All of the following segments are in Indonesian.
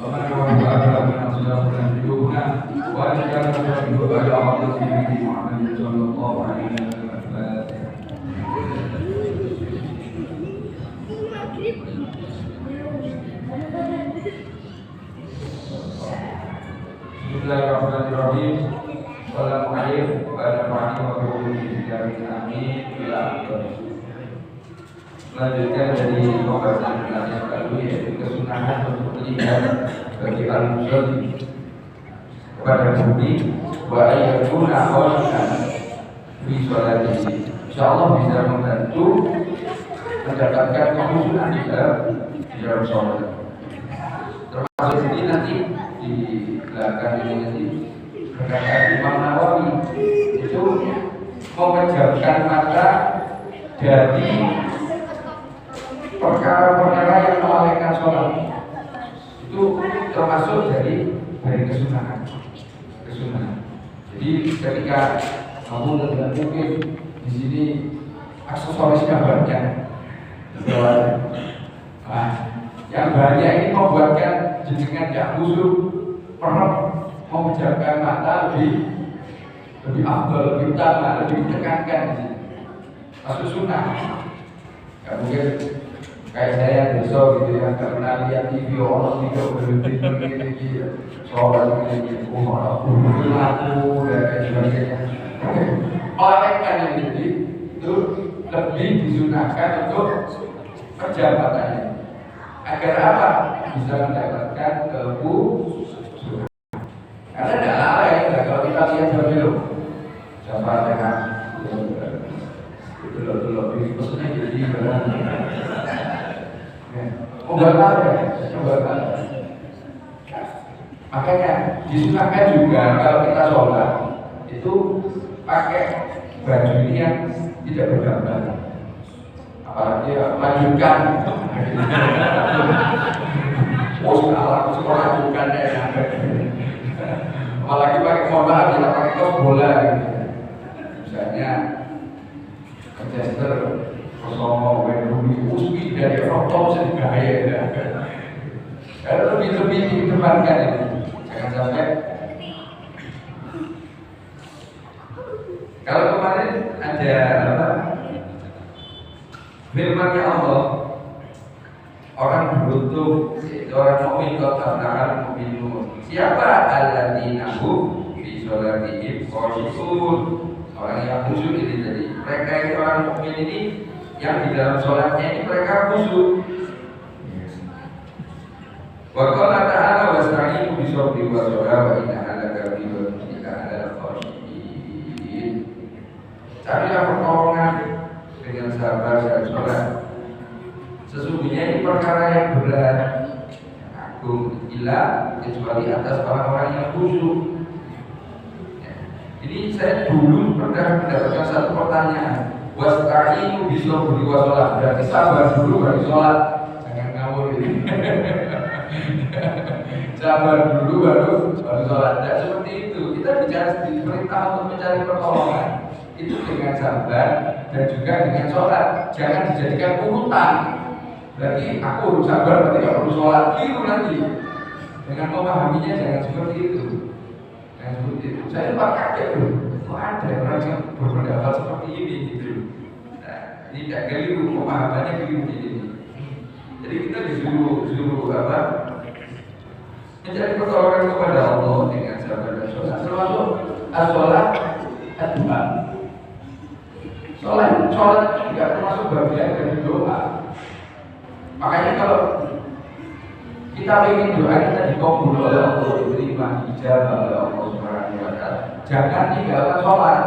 ومن وفقنا من أصلافنا قلوبنا وأن كان تحبه على عبد سيدنا محمد صلى الله عليه وسلم. Bismillahirrahmanirrahim. Assalamualaikum warahmatullahi wabarakatuh. Melanjutkan dari pembahasan yang lalu, yaitu kesunahan untuk melihat bagi al-musalli kepada bumi wa ayyakuna khashi'an fi sholatihi. Insyaallah bisa membantu mendapatkan kekhusyuan di dalam sholat. Termasuk ini nanti di belakang ini nanti berkata Imam Nawawi itu memejamkan mata dari perkara-perkara yang melalaikan sholat. Itu termasuk dari kesunahan. Jadi ketika kamu tidak mungkin di sini aksesorisnya banyak, yang banyak ini membuatkan jenengan tidak khusyuk, pernah memejamkan mata lebih afdal, lebih utama, lebih ditekankan di sini. Masuk sunnah. Gak mungkin kayak saya besok gitu ya, karena lihat TV orang video berhenti sholat ini, aku dan sebagainya. Melewatkan yang itu lebih disunahkan untuk pejabatannya. Agar apa? Bisa mendapatkan kekhusyuan. Karena tidak lalai, kalau kita lihat dulu, siapa dengan itu lebih maksudnya jadi makanya disunahkan juga kalau kita sholat itu pakai baju ini yang tidak bergambar, apalagi lanjutkan sekolah bukan ya, apalagi pakai bola, kita pakai kos bola gitu. Misalnya Manchester kosong Wembley Usbi dari Rotom sedikit ya. Kalau lebih dikedepankan ini, jangan sampai. Kalau kemarin ada apa? Firman-Nya Allah, orang beruntung, orang mukmin kau tabrakan mukminun. Siapa alladzina hum fi sholatihim khashi'un? Orang yang khusyuk ini tadi. Mereka ini orang mukmin ini yang di dalam sholatnya ini mereka khusyuk. Wa qala ta'ala wasta'inu bis-sabri was-salah wa innaha lakabiratun illa 'alal khashi'in. Carilah pertolongan dengan sabar dan sholat. Sesungguhnya ini perkara yang berat, yang agung, illa kecuali atas orang-orang yang khusyuk. Ini saya dulu pernah mendapatkan satu pertanyaan. Wasta'inu bis-sabri was-salah. Berarti sabar dulu baru sholat. Jangan ngawur ini. Sabar dulu baru sholat. Tidak seperti itu. Kita bicara diperintah untuk mencari pertolongan itu dengan sabar dan juga dengan sholat. Jangan dijadikan urutan. Berarti aku harus sabar, berarti aku harus sholat. Keliru nanti. Dengan memahaminya jangan seperti itu. Saya lupa kaget loh, ada orang yang berpendapat seperti ini gitu. Nah, ini tidak keliru, pemahamannya keliru ini. Jadi kita disuruh apa? Mencari pertolongan kepada Allah dengan sabar dan sholat. Termasuk sholat doa. Sholat juga termasuk bagian dari doa. Makanya kalau kita ingin doa kita dikabul oleh Allah, diterima ijabah oleh Allah Subhanahu wa Ta'ala. Jangan tinggalkan sholat.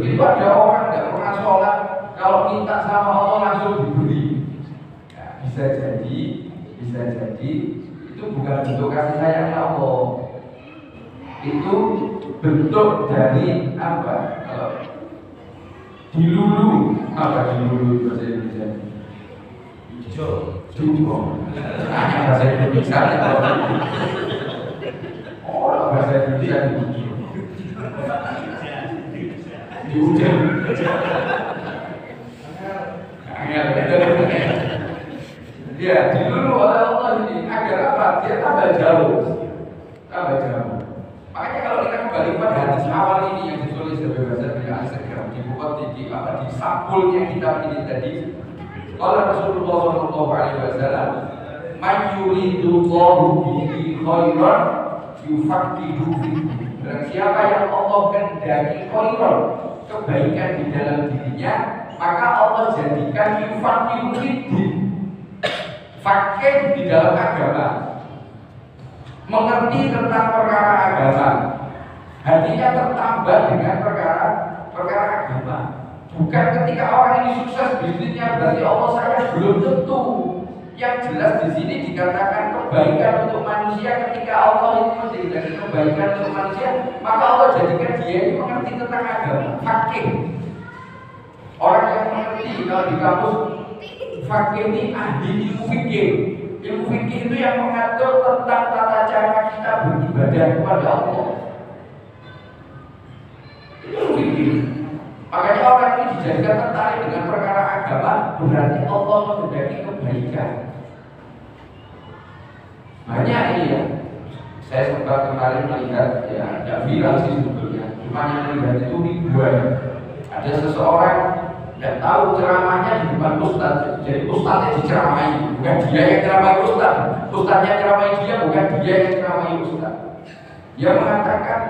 Itu ada orang tidak pernah sholat, kalau minta sama Allah langsung diberi. Nah, bisa jadi itu bukan bentuk kasih sayangnya Allah. Itu bentuk dari apa? Dilulu. Apa dilulu bahasa Indonesia? Jumbo. Bahasa Indonesia. Oh, bahasa Indonesia diuji. Ya, dilulu oleh Allah ini agar apa? Dia tambah jauh. Tambah jauh. Makanya kalau kita kembali pada hadis awal ini yang ditulis oleh Bapak bin Al-Segaf di buku di sampulnya kitab ini tadi. Qala Rasulullah sallallahu alaihi wasallam, "Man yuridullahu bihi khairan yufaqihu fiddin." Dan siapa yang Allah kehendaki khairan, kebaikan di dalam dirinya, maka Allah jadikan yufaqihu fiddin. Fakih di dalam agama, mengerti tentang perkara agama, hatinya tertambah dengan perkara agama. Bukan ketika orang ini sukses bisnisnya berarti Allah sayang, belum tentu. Yang jelas di sini dikatakan kebaikan untuk manusia. Ketika Allah itu menjadikan kebaikan untuk manusia, maka Allah jadikan dia ini mengerti tentang agama. Fakih, orang yang mengerti. Kalau di kampus fakih ini ahli ilmu fikih. Ilmu fikih itu yang mengatur tentang tata cara kita beribadah kepada Allah. Itu fikih. Makanya orang ini dijadikan tertarik dengan perkara agama, berarti Allah menghendaki kebaikan. Banyak ini ya. Saya sempat kemarin melihat, ya tidak viral sih sebetulnya, cuma yang melihat itu ribuan. Ada seseorang tidak tahu ceramahnya di depan ustaz, jadi ustaznya diceramahi, bukan dia yang ceramahi ustaz, ustaznya ceramahi dia, bukan dia yang ceramahi ustaz. Dia mengatakan,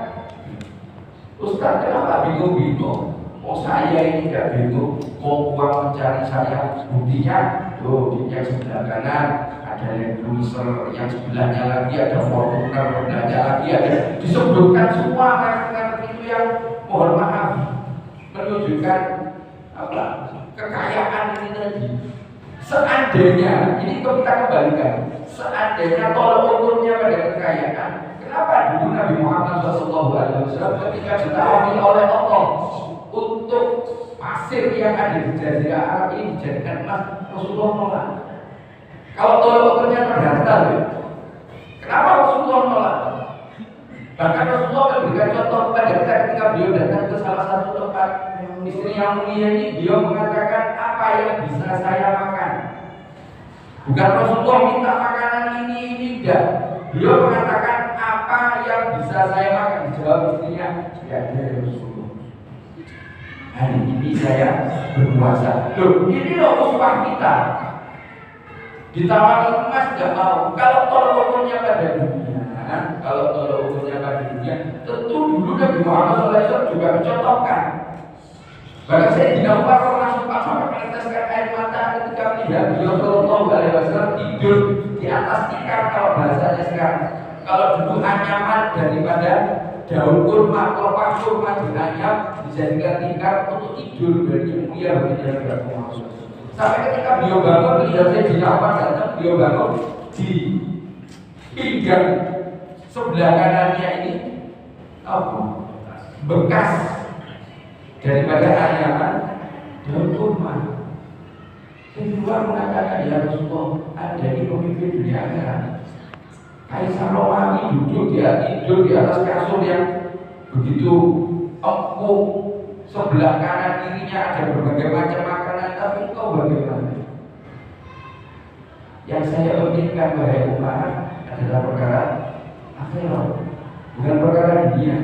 ustaz kenapa bingung-bingung? Oh saya ini tidak bingung, mau uang mencari saya, buktinya tuh yang sebelah kanan ada Land Cruiser, yang sebelahnya lagi ada Fortuner, sebelahnya lagi ada, disebutkan semua merek-merek itu yang mohon maaf menunjukkan apa kekayaan ini tadi. Seandainya ini kita kembalikan, seandainya tolak ukurnya pada kekayaan, kenapa dulu Nabi Muhammad SAW ketika ditawari oleh Allah untuk pasir yang ada di Jazirah Arab ini dijadikan emas, Rasulullah nolak? Kalau tolak ukurnya terdaftar, ya. Kenapa Rasulullah nolak? Bahkan Rasulullah memberikan contoh kepada kita ketika beliau datang ke salah satu tempat istri yang mulia ini, beliau mengatakan apa yang bisa saya makan. Bukan Rasulullah minta makanan ini enggak. Beliau mengatakan apa yang bisa saya makan. Dijawab istrinya, tidak ada ya Rasulullah. Hari ini saya berpuasa. Loh, ini loh uswah kita. Ditawari emas tidak mau. Kalau tolak ukurnya pada dunia, kalau tolak ukurnya pada dunia, tentu dulu Nabi Muhammad SAW juga mencontohkan. Bahkan saya tidak pernah sempat sampai meneteskan air mata ketika melihat beliau Sallallahu Alaihi Wasallam tidur di atas tikar, kalau bahasanya sekarang. Kalau dulu anyaman daripada daun kurma, kelopak kurma dianyam dijadikan tikar untuk tidur, berarti mulia bagi Nabi Muhammad. Sampai ketika beliau bangun, melihat saya di kamar datang, beliau bangun di pinggang sebelah kanannya ini bekas daripada anyaman daun kurma. Kedua mengatakan, ya Rasulullah, ada ini pemimpin dunia akhirat. Kaisar Romawi duduk tidur di atas kasur yang begitu empuk, sebelah kanan kirinya ada berbagai macam makanan, tapi engkau bagaimana? Yang saya inginkan wahai umat adalah perkara akhirat, bukan perkara dunia.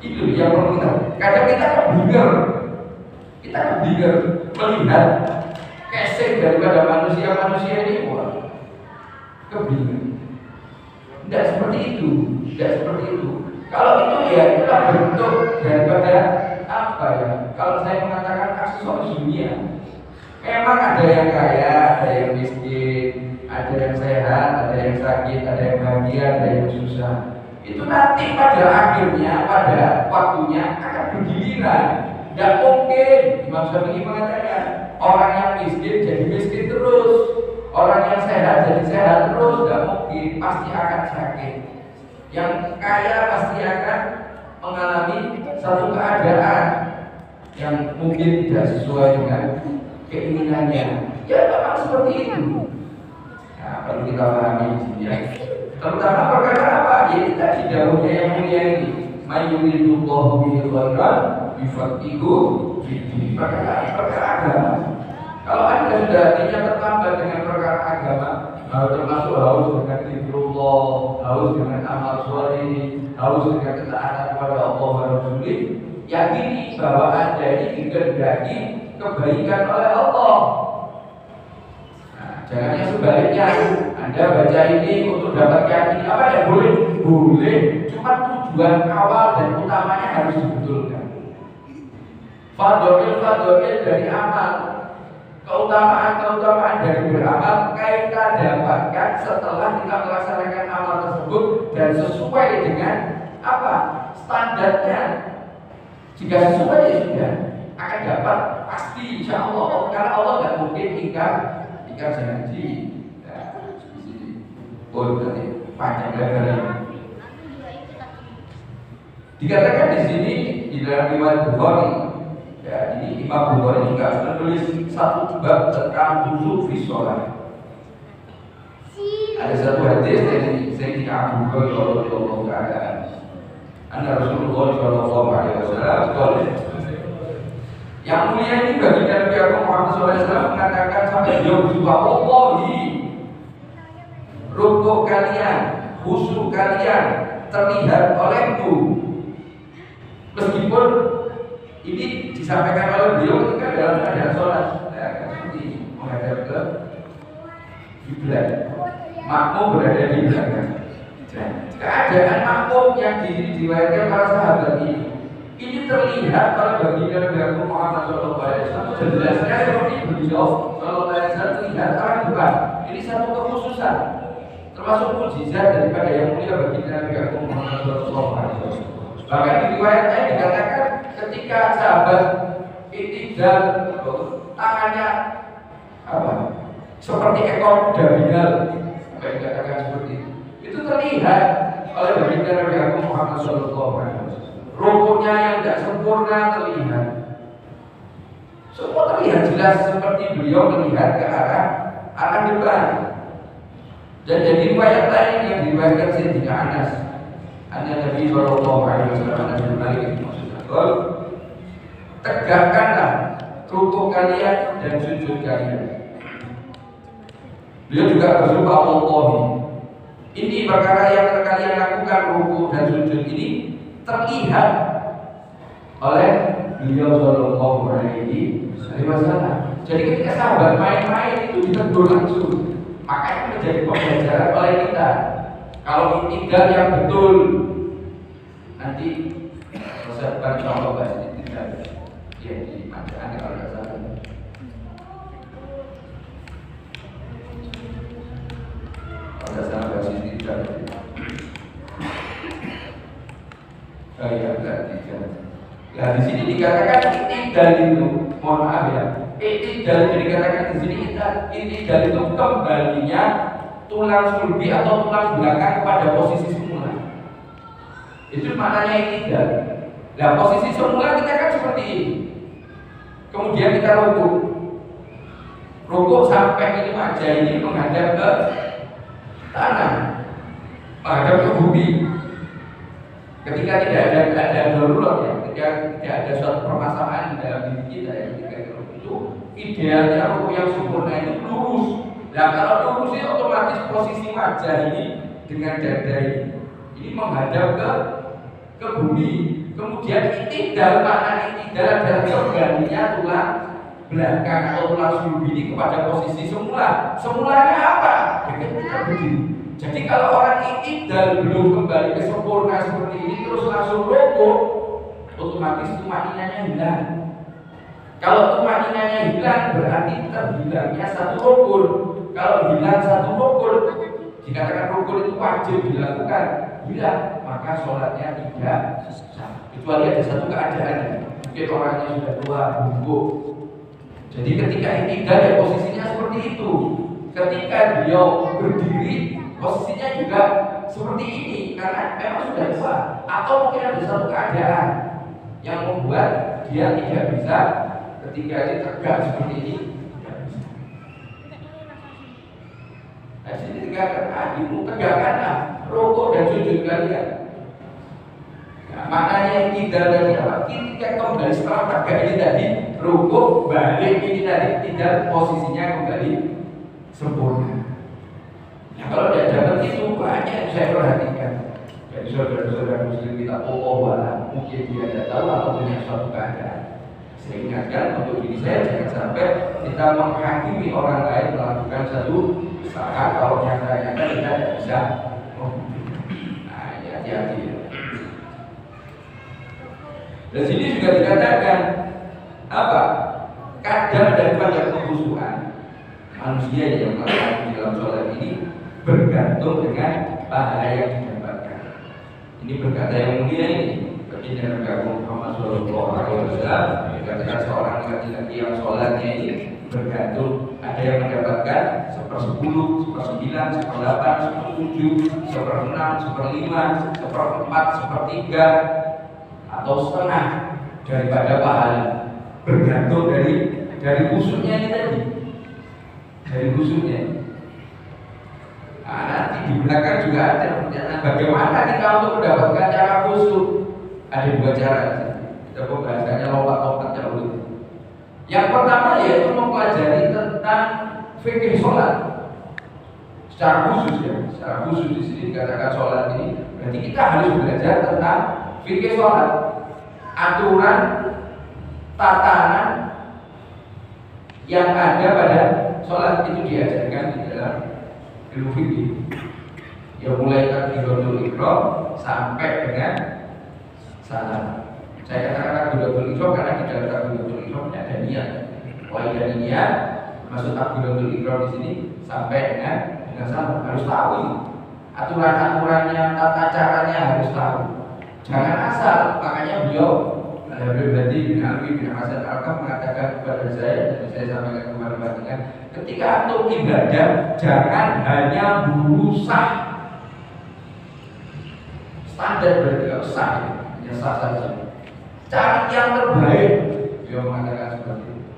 Itu yang perlu kita. Kadang kita kebingar melihat casing daripada manusia ini, wah, kebingar. Tidak seperti itu. Kalau itu ya itulah bentuk daripada apa ya? Kalau saya mengatakan aksesoris dunia, memang ada yang kaya, ada yang miskin, ada yang sehat, ada yang sakit, ada yang bahagia, ada yang susah. Itu nanti pada akhirnya, pada waktunya akan bergiliran. Tidak mungkin Imam Syafi'i mengatakan orang yang miskin jadi miskin terus, orang yang sehat jadi sehat terus. Tidak mungkin, pasti akan sakit. Yang kaya pasti akan mengalami satu keadaan yang mungkin tidak sesuai dengan keinginannya. Ya memang seperti itu. Nah, perlu kita pahami di sini ya. Terutama perkara apa? Yaitu tadi dawuhnya yang mulia ini, mayyuridullahu bihi khairan yufaqihu fiddin. Perkara agama. Kalau Anda sudah hatinya tertambah dengan perkara termasuk haus dengan zikrullah, haus dengan amal soleh, haus dengan ketaatan kepada Allah wa Rasulih. Yakini bahwa Anda ini dikehendaki kebaikan oleh Allah. Nah, jangan yang sebaliknya. Anda baca ini untuk dapat yakini apa ya? Boleh, boleh. Cuma tujuan awal dan utamanya harus dibetulkan. Fadhil dari amal, keutamaan dari beramal kita dapatkan setelah kita melaksanakan amal tersebut dan sesuai dengan apa standarnya. Jika sesuai ya sudah akan dapat pasti insya Allah, karena Allah tidak mungkin ingkar janji. Nanti panjang lebar. Dikatakan di sini di dalam riwayat Bukhari. Ya, ini Imam Bukhari juga menulis satu bab tentang khusyuk fi shalah. Ada satu hadis dari Sayyidina Abu Hurairah radhiyallahu taala anna Rasulullah sallallahu alaihi wasallam yang mulia ini bagi Nabi Muhammad sallallahu alaihi wasallam mengatakan sampai beliau bersumpah, wallahi rukuk kalian, khusyuk kalian terlihat olehku. Meskipun ini disampaikan oleh beliau ketika dalam keadaan sholat, seperti menghadap ke kiblat, makmum berada di belakang. Keadaan makmum yang diriwayatkan para sahabat ini terlihat oleh baginda Nabi Muhammad SAW. Jelasnya seperti beliau SAW terlihat arah depan. Ini satu kekhususan, termasuk mukjizat daripada yang mulia baginda Nabi Muhammad SAW. Bahkan di riwayat lain dikatakan ketika sahabat iktidal tangannya apa? Seperti ekor dabinal, apa yang dikatakan seperti itu terlihat oleh baginda Nabi Muhammad SAW. Rukuknya yang tidak sempurna terlihat. Semua terlihat jelas seperti beliau melihat ke arah depan. Dan jadi riwayat lain yang diriwayatkan Sayyidina Anas, Nabi sallallahu alaihi wasallam tegakkanlah rukuk kalian dan sujud kalian. Beliau juga bersumpah, wallahi ini perkara yang kalian lakukan, rukuk dan sujud ini terlihat oleh beliau sallallahu alaihi wasallam. Jadi ketika sahabat main-main itu ditegur langsung, makanya menjadi pembelajaran oleh kita. Kalau iktidal yang betul, nanti saya insya Allah bahas iktidal ya di bacaan kalau nggak salah. Kalau nggak salah bahas iktidal. Iktidal. Nah di sini dikatakan iktidal itu, mohon maaf ya, iktidal itu dikatakan di sini iktidal itu kembalinya tulang sulbi atau tulang belakang pada posisi semula. Itu maknanya iktidal. Nah posisi semula kita kan seperti ini. Kemudian kita rukuk. Rukuk sampai ini wajah ini menghadap ke tanah, menghadap ke bumi. Ketika tidak ada darurat ya, ketika tidak ada suatu permasalahan dalam diri kita ya, ketika rukuk itu idealnya rukuk yang sempurna itu lurus. Nah kalau lurus ini otomatis posisi wajah ini dengan dada ini menghadap ke bumi. Kemudian iktidal, makna iktidal adalah kembalinya tulang belakang atau tulang sulbi ini kepada posisi semula. Semulanya apa? Kita berdiri. Jadi kalau orang iktidal belum kembali ke sempurna seperti ini terus langsung rukuk, otomatis tumaninanya hilang. Kalau tumaninanya hilang berarti terhilangnya satu rukun. Kalau hilang satu rukun, dikatakan rukun itu wajib dilakukan, hilang, maka sholatnya tidak sah. Kecuali ada satu keadaan, mungkin orangnya sudah tua, bungkuk. Jadi ketika iktidal ya posisinya seperti itu. Ketika beliau berdiri, posisinya juga seperti ini karena memang sudah tua. Atau mungkin ada satu keadaan yang membuat dia tidak bisa ketika dia tegak seperti ini. Nah, sini dikatakan tegakkanlah rukuk dan sujud kalian. Nah, maknanya iktidal tadi apa? Ketika kembali setelah tegak ini tadi, rukuk balik ini tadi, tidak posisinya kembali sempurna. Nah, kalau tidak dapat itu banyak yang saya perhatikan. Jadi saudara-saudara muslim kita mungkin dia tidak tahu atau punya suatu keadaan. Saya ingatkan untuk diri saya jangan sampai kita menghakimi orang lain melakukan satu usaha kalau nyata-nyata kita tidak bisa. Nah, ya hati-hati ya. Dan sini juga dikatakan apa? Kadar daripada kekhusyuan manusia yang melakukan di dalam sholat ini bergantung dengan pahala yang didapatkan. Ini berkata yang mulia ini. Baginda Nabi Muhammad SAW dikatakan seorang laki-laki yang sholatnya ini bergantung, ada yang mendapatkan 1/10, 1/9, 1/8, 1/7, 1/6, 1/5, 1/4, 1/3 atau setengah daripada pahala. Bergantung dari khusyuknya ini tadi. Dari khusyuknya. Nah, nanti di belakang juga ada pertanyaan bagaimana kita untuk mendapatkan cara khusyuk. Ada dua cara. Kita pembahasannya lompat-lompat dahulu. Yang pertama yaitu mempelajari tentang fikih sholat secara khusus ya. Secara khusus di sini dikatakan sholat ini berarti kita harus belajar tentang fikih sholat, aturan, tatanan yang ada pada sholat itu diajarkan di dalam ilmu fikih. Ya mulai takbiratul ihram sampai dengan salam. Saya katakan takbiratul ihram karena di dalam takbiratul ihram ada niat. Mulai dari niat masuk takbiratul ihram di sini sampai dengan salam harus tahu ini. Aturan-aturannya, tata caranya harus tahu. Jangan asal. Makanya beliau Habib Hadi bin Alwi bin Hasan Al-Kaf mengatakan kepada saya dan saya sampaikan kepada ketika antum ibadah jangan hanya berusaha standar berarti kalau sah ya sah saja. Cari yang terbaik. Beliau mengatakan seperti itu.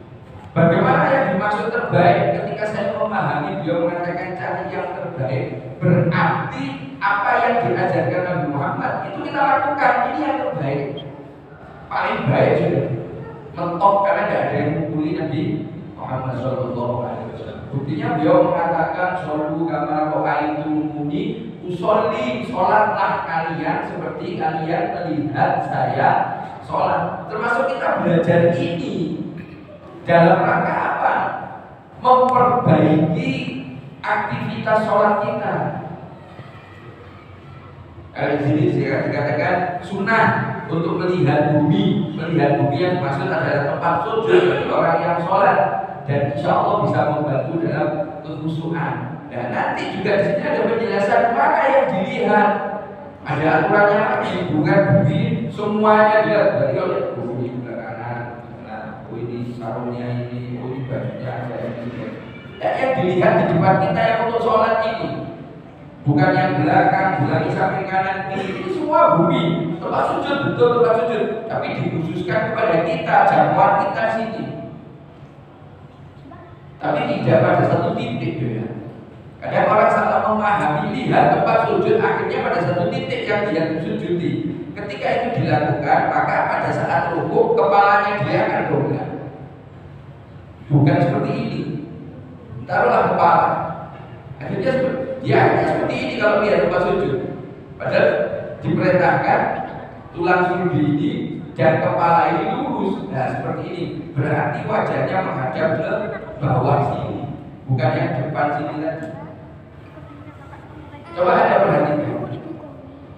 Bagaimana yang dimaksud terbaik? Ketika saya memahami beliau mengatakan cari yang terbaik, berarti apa yang diajarkan Nabi Muhammad itu kita lakukan. Ini yang terbaik. Paling baik sudah mentok karena tidak ada yang mukuli Nabi Muhammad SAW. Buktinya beliau mengatakan shollu kama ra'aitumuni usolli, sholatlah kalian seperti kalian melihat saya sholat. Termasuk kita belajar ini dalam rangka apa? Memperbaiki aktivitas sholat kita. Kalau di sini dikatakan sunnah untuk melihat bumi yang dimaksud adalah tempat sujud bagi orang yang sholat dan insya Allah bisa membantu dalam kekhusyukan. Dan nanti juga di sini ada penjelasan mana yang dilihat. Ada aturannya lagi, bukan bumi semuanya dilihat. Berarti kalau bumi belakangan, nah, ini sarungnya ini, ini bajunya ada ini. Dan yang dilihat di depan kita yang untuk sholat ini. Bukan yang belakang, belakang samping kanan kiri, ini semua bumi. Tempat sujud, betul tempat sujud. Tapi dikhususkan kepada kita, jamuan kita sini. Tapi tidak pada satu titik ya. Kadang orang salah memahami, lihat tempat sujud akhirnya pada satu titik yang dia sujudi. Ketika itu dilakukan, maka pada saat rukuk kepalanya dia akan dobrak. Bukan seperti ini. Taruhlah kepala. Akhirnya seperti ini kalau lihat tempat sujud. Padahal diperintahkan tulang sulbi ini dan kepala ini lurus. Nah seperti ini. Berarti wajahnya menghadap ke bawah sini, bukan yang depan sini tadi. Coba Anda perhatikan.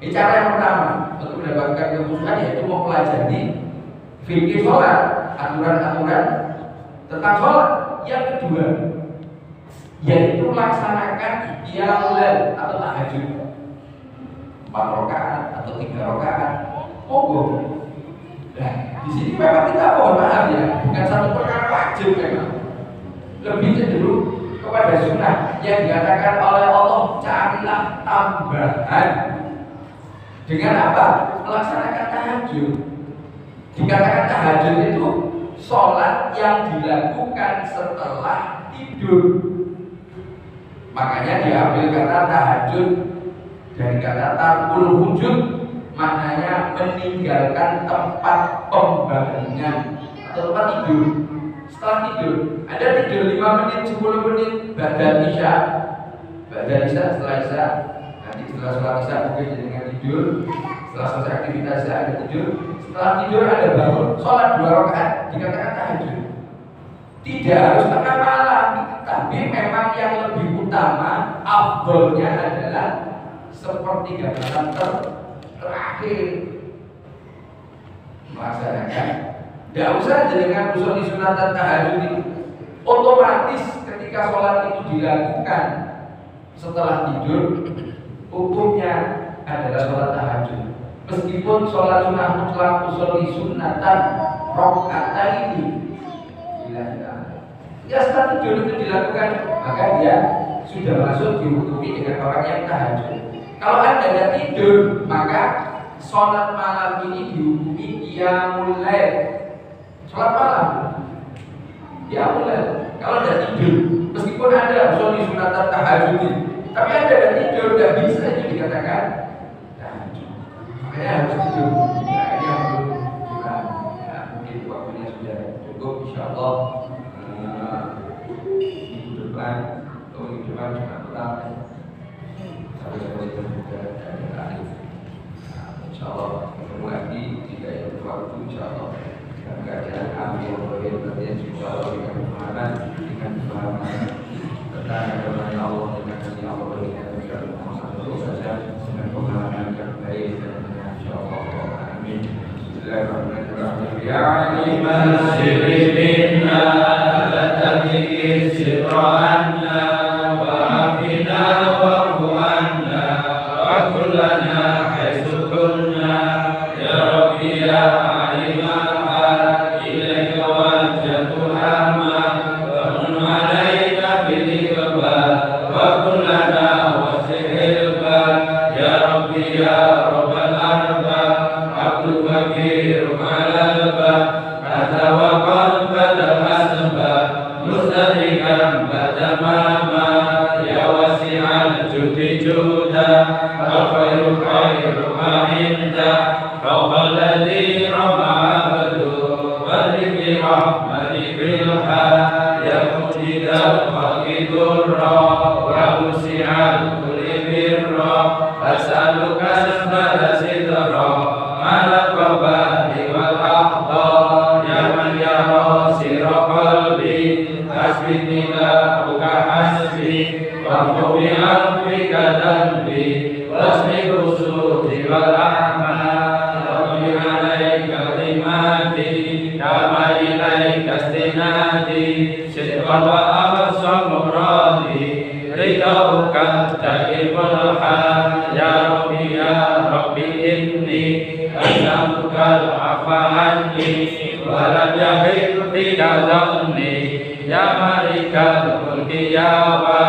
Ini cara yang pertama untuk mendapatkan kekhusyukan yaitu mempelajari fikih sholat, aturan-aturan tentang sholat. Yang kedua yaitu melaksanakan qiyamul lail atau tahajud 4 rakaat atau 3 rakaat. Nah, di sini memang kita mohon maaf ya, bukan satu perkara wajib memang. Lebih cenderung kepada sunnah yang dikatakan oleh Allah, carilah tambahan dengan apa? Melaksanakan tahajud. Dikatakan tahajud itu sholat yang dilakukan setelah tidur. Makanya diambil kata tahajud dari kata tarkul hujud, maknanya meninggalkan tempat pembangunan atau tempat tidur. Setelah tidur, ada tidur 5 menit, 10 menit, ba'da isya, Baca Isya, setelah Isya, nanti setelah sholat Isya mungkin dengan tidur. Setelah selesai aktivitas Isya ada tidur. Setelah tidur ada bangun, sholat 2 rakaat dikatakan tahajud. Tidak harus tengah malam, tapi memang yang lebih utama, afdolnya adalah sepertiga malam terakhir melaksanakan. Tidak usah dengan usul sunatan tahajud itu. Otomatis ketika sholat itu dilakukan setelah tidur, hukumnya adalah sholat tahajud. Meskipun sholat sunnah mutlak usul sunatan rakaat ini, ya setelah tidur itu dilakukan, maka dia sudah masuk dihukumi dengan orang yang tahajud. Kalau Anda tidak tidur, maka sholat malam ini dihukumi qiyamul lail. Sholat malam qiyamul lail. Kalau tidak tidur, meskipun Anda sholat sunatan tahajud, tapi Anda tidak tidur, tidak bisa itu dikatakan tahajud. Makanya harus tidur. Nah, ini yang perlu kita, ya, mungkin waktunya sudah cukup, insyaallah. Minggu depan cuma petang sampai juga dari akhir. Insyaallah ketemu lagi jika itu waktu, insyaallah dan kajian ambil bagian bagian insyaallah dengan pemahaman tentang agama Allah dengan kasih Allah bagian saja dengan pemahaman yang baik dan insyaallah. Amin. Bismillahirrahmanirrahim. Ya aliman sirri minna sirrana wa afina wa kuanna wa kullana haitsu kunna ya rabbi ya aliman ilaika wajhatu amma wa nun alaika bil iqbal wa kullana wasihil ya rabbi ya rabbal arbab abdul fakir alal bab atawakkal badal asbab mustarikan badamama ya wasi'al judi juda al-khairu khairu ma'inda fawqal ladhi rama'abadu waliki rahmati bilha ya mujidal faqidurra ya musi'al kulli birra as'aluka asbala sidra malak wabadi wal aqda ya man yara sirra qalbi hasbini la buka hasbi wa bi afika dambi wasmi kusudi wal a'mal rabbi alaika rimadi kama ilaika istinadi sidqan wa absa muradi ridauka daimul hal ya rabbi inni as'aluka al-'afwa anni wa lam yahil bika dhanni ya malikal mulki ya wa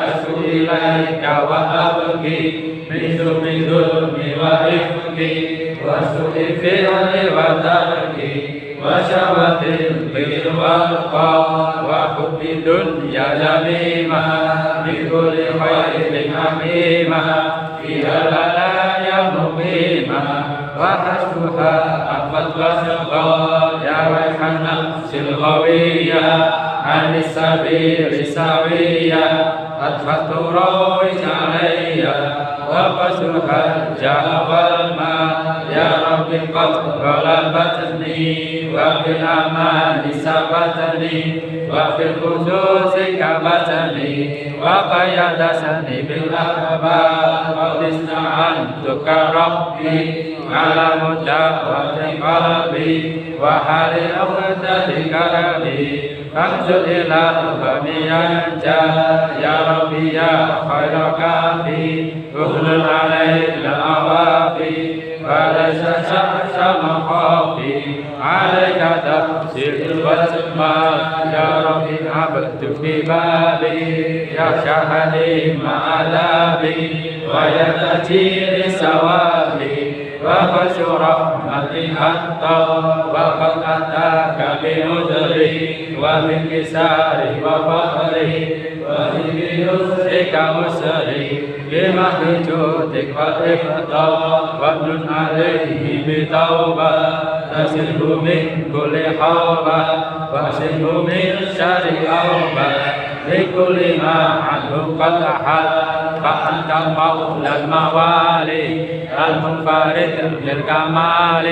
asu ilaika wa abki min zulmi wa ifki wa su'i fi'li wa tarki wa syawatil bil walqa wa hubbi dunya jalima bi kulli khairin hamima fiha lalaya muqima wa hasbuha afad wa syaqqa ya wayhana silghawiyya عن السبيل سويا أدفت رويت علي وقصها الجهب الماء يا رب قد غلبتني وبالأمان سبتني وفي الخصوص كبتني وقيدتني بالأخبار قد استعنتك ربي على مجاورة قلبي وحال عقدة كربي فانزل إلى فمي ينجى يا ربي يا خير كافي اغلل عليك العوافي فليس شخص مخافي عليك تفسير الوسماء يا ربي عبدت في بابي يا شهدي مع لابي ويتجي لسوابي وخشى رحمتي حتى وقد أتاك بنذري وبانكساري وفخري وبيسرك مسري بمحض جودك والإفضال وابن عليه بتوبة تسله من كل حوبة واغسله من شر أوبة بكل ما عنه قد أحل فأنت مولى الموالي المنفرد بالكمال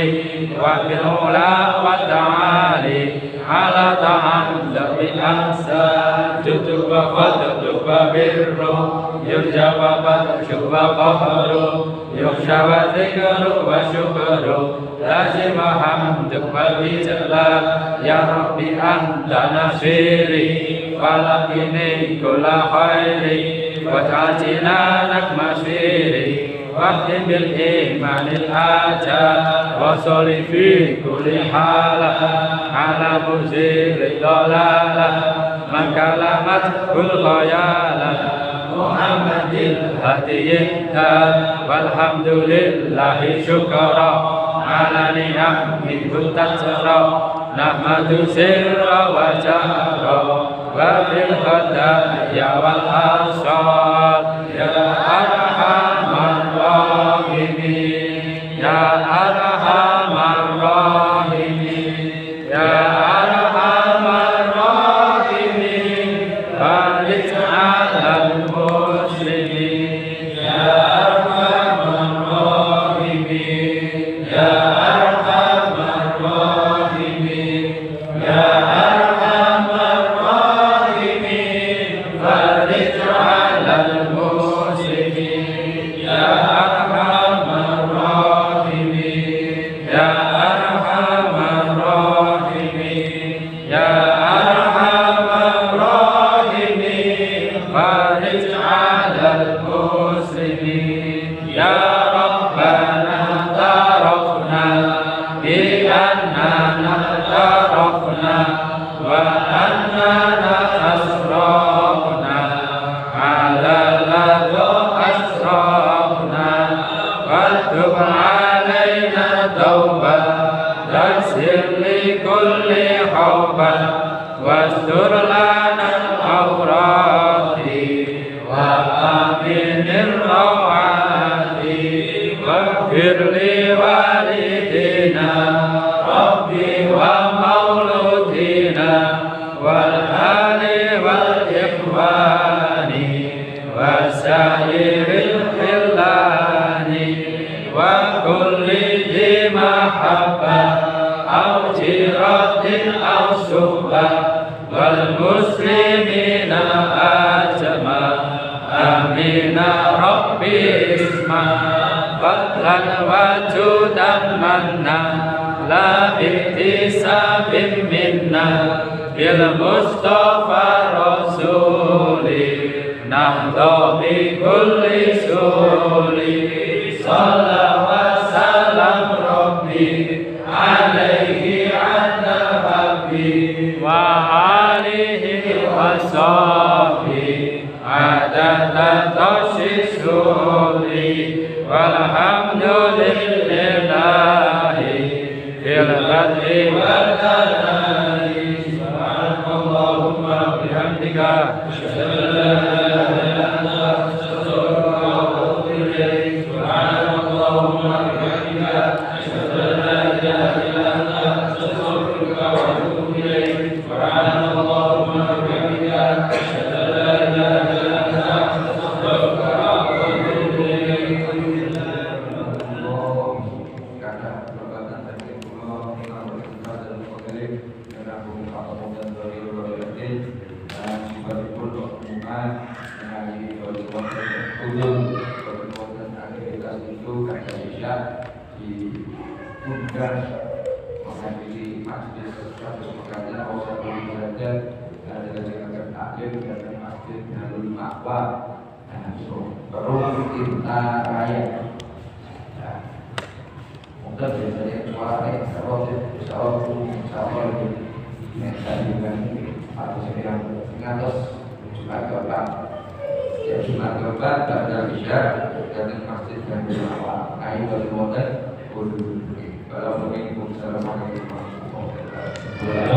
وبالعلا والتعالي على تعلق الأنساب جدك وفضلك وبرك يرجى وبطشك وقهرك يخشى وذكرك وشكرك لازم حمدك والإجلال يا ربي أنت نصيري ولقني كل خير واجعل جنانك مشيري واختم بالإيمان الآجال وصل في كل حالة على مزيل الضلالة من كلمته الخيالة محمد الهدي والحمد لله شكرا على نعمه تسرى نحمد سر وجهر وبالهدايا والأنصار يا أرحم الراحمين يا أرحم الراحمين يا أرحم الراحمين فارج على المسلمين يا أرحم الراحمين يا أرحم الراحمين يا أرحم الراحمين فارج على المسلمين يا أرحم الراحمين يا أرحم الراحمين يا أرحم الراحمين فارج على المسلمين يا ربنا اعترفنا بأننا اعترفنا وأننا أسرفنا على الذي أسرفنا واتب علينا توبة تغفر لكل حوبة واستر لنا العورات وآمن الروعات واغفر لوالدينا ربي ومولودينا والآل والإخوان وسائر الخلان وكل ذي محبة أو جيرة أو صحبة والمسلمين أجمع آمين ربي اسمع فضلا وجودا منا لا باكتساب منا بالمصطفى رسولي نهضى بكل سول صلى وسلم ربي عليه عنا ربي وآله وصحبه عدد تشهد والحمد لله في البدء والآل سبحانك اللهم وبحمدك أشهد أن لا إله إلا أنت أستغفرك وأتوب إليك سبحانك اللهم وبحمدك أشهد أن لا إله إلا أنت أستغفرك وأتوب إليك سبحانك اللهم وبحمدك أشهد أن لا إله إلا أنت أستغفرك وأتوب إليك. Diundang menghadiri masjid satu pekannya Ausat Belajar dan dengan taklim dan masjid Darul Ma'wa. Baru kita raya. Mungkin biasanya suaranya kalau di meja juga harus yang ngatos Jumat Bapak. Ya Jumat Bapak pada bisa dan masjid Darul Ma'wa. Ayo dari model. Assalamualaikum warahmatullahi wabarakatuh.